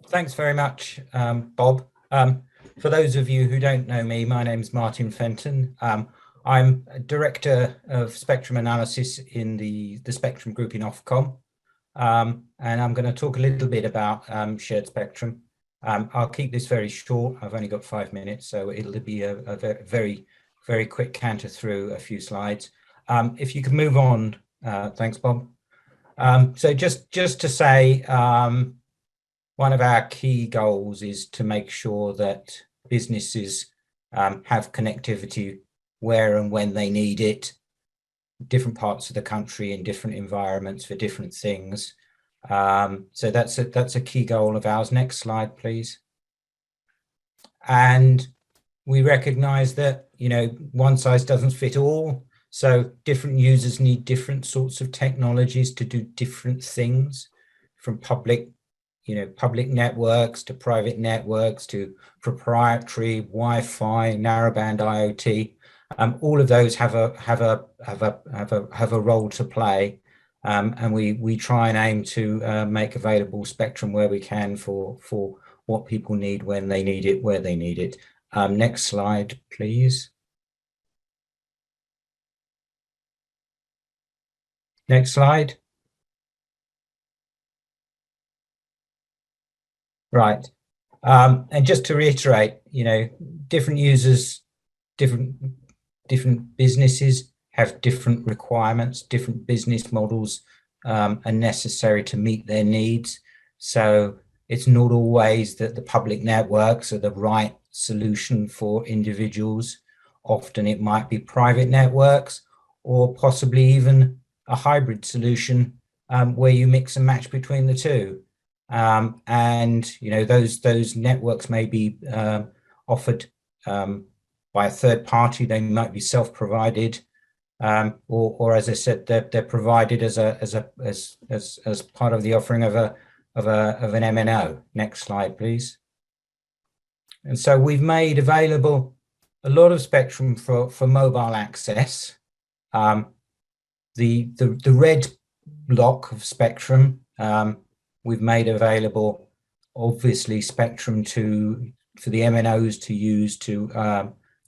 Thanks very much, Bob. For those of you who don't know me, my name is Martin Fenton. I'm a Director of Spectrum Analysis in the Spectrum Group in Ofcom. And I'm going to talk a little bit about shared spectrum. I'll keep this very short. I've only got 5 minutes, so it'll be a very, very quick canter through a few slides. If you can move on, thanks, Bob. So just to say, one of our key goals is to make sure that businesses have connectivity where and when they need it, different parts of the country in different environments for different things. So that's a key goal of ours. Next slide, please. And we recognize that, you know, one size doesn't fit all. So different users need different sorts of technologies to do different things, from public networks to private networks to proprietary Wi-Fi, narrowband IoT. All of those have a role to play, and we try and aim to make available spectrum where we can for what people need when they need it, where they need it. Next slide, please. Next slide. Right. And just to reiterate, you know, different users, different businesses have different requirements, different business models are necessary to meet their needs. So it's not always that the public networks are the right solution for individuals. Often it might be private networks, or possibly even a hybrid solution where you mix and match between the two. And you know, those networks may be offered by a third party. They might be self-provided, or as I said, they're provided as part of the offering of an MNO. Next slide, please. And so we've made available a lot of spectrum for mobile access. The red block of spectrum, we've made available, obviously, spectrum for the MNOs to use to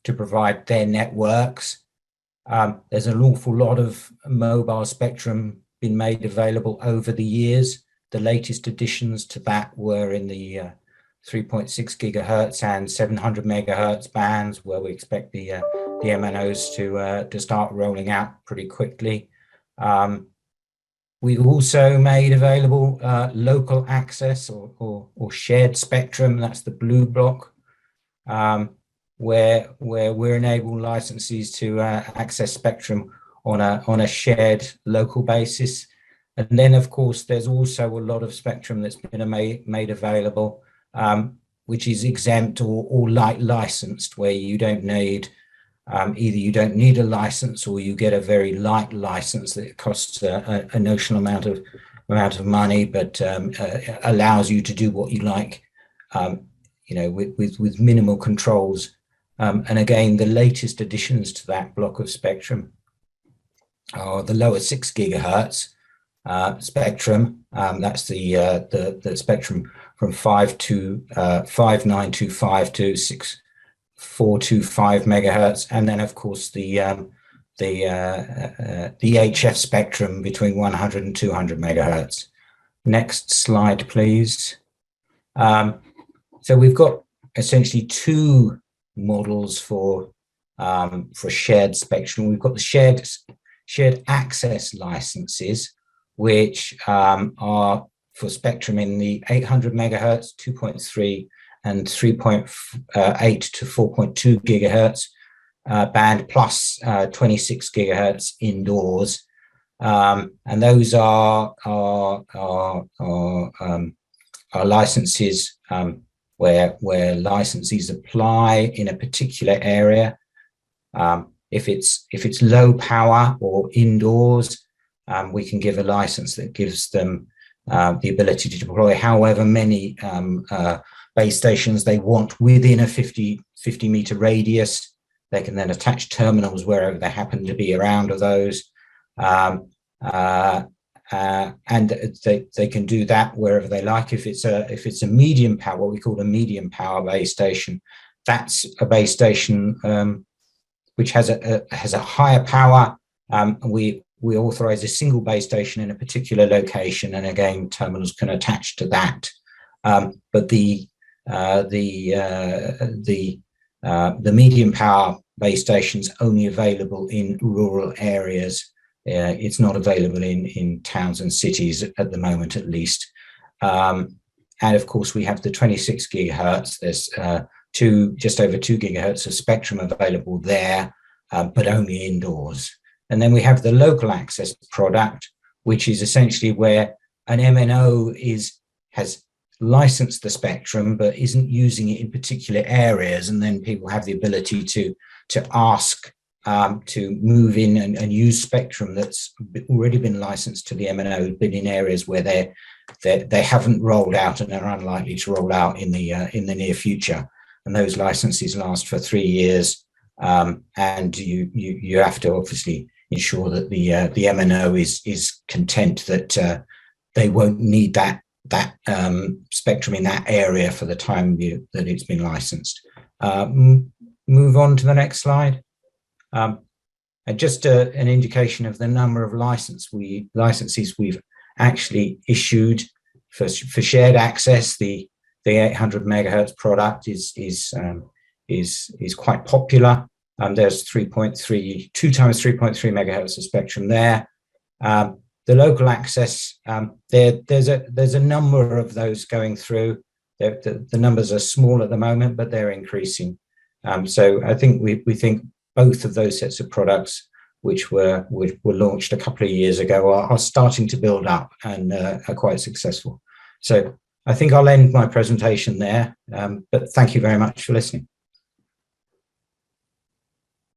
provide their networks. There's an awful lot of mobile spectrum been made available over the years. The latest additions to that were in the 3.6 gigahertz and 700 megahertz bands, where we expect the MNOs to start rolling out pretty quickly. We've also made available local access or shared spectrum. That's the blue block, where we're enabling licensees to access spectrum on a shared local basis. And then, of course, there's also a lot of spectrum that's been made available, which is exempt or light licensed, where you don't need either you don't need a license, or you get a very light license that costs a notional amount of money, but allows you to do what you like, you know, with minimal controls. And again, the latest additions to that block of spectrum are the lower 6 gigahertz spectrum. That's the spectrum from 59225 to 6425 megahertz, and then of course the HF spectrum between 100 and 200 megahertz. Next slide, please. So we've got essentially two models for shared spectrum. We've got the shared access licenses, which are for spectrum in the 800 megahertz, 2.3 and 3.8 to 4.2 gigahertz band, plus 26 gigahertz indoors. And those are licenses where licensees apply in a particular area. If it's low power or indoors, we can give a license that gives them the ability to deploy however many base stations they want within a 50 meter radius. They can then attach terminals wherever they happen to be around of those. and they can do that wherever they like. If it's a medium power, what we call a medium power base station, that's a base station which has a higher power. We authorize a single base station in a particular location, and again, terminals can attach to that. But the medium power base stations only available in rural areas. It's not available in towns and cities at the moment, at least. And of course, we have the 26 gigahertz. There's just over 2 gigahertz of spectrum available there, but only indoors. And then we have the local access product, which is essentially where an MNO has licensed the spectrum, but isn't using it in particular areas. And then people have the ability to ask to move in and use spectrum that's already been licensed to the MNO, but in areas where they haven't rolled out and are unlikely to roll out in the near future. And those licenses last for 3 years, and you have to obviously ensure that the MNO is content that they won't need that spectrum in that area for the time that it's been licensed. Move on to the next slide. And just an indication of the number of licenses we've actually issued for shared access. The 800 megahertz product is quite popular. There's 2 times 3.3 megahertz of spectrum there. The local access, there's a number of those going through. The numbers are small at the moment, but they're increasing. So I think we think both of those sets of products, which were launched a couple of years ago, are starting to build up and are quite successful. So I think I'll end my presentation there, but thank you very much for listening.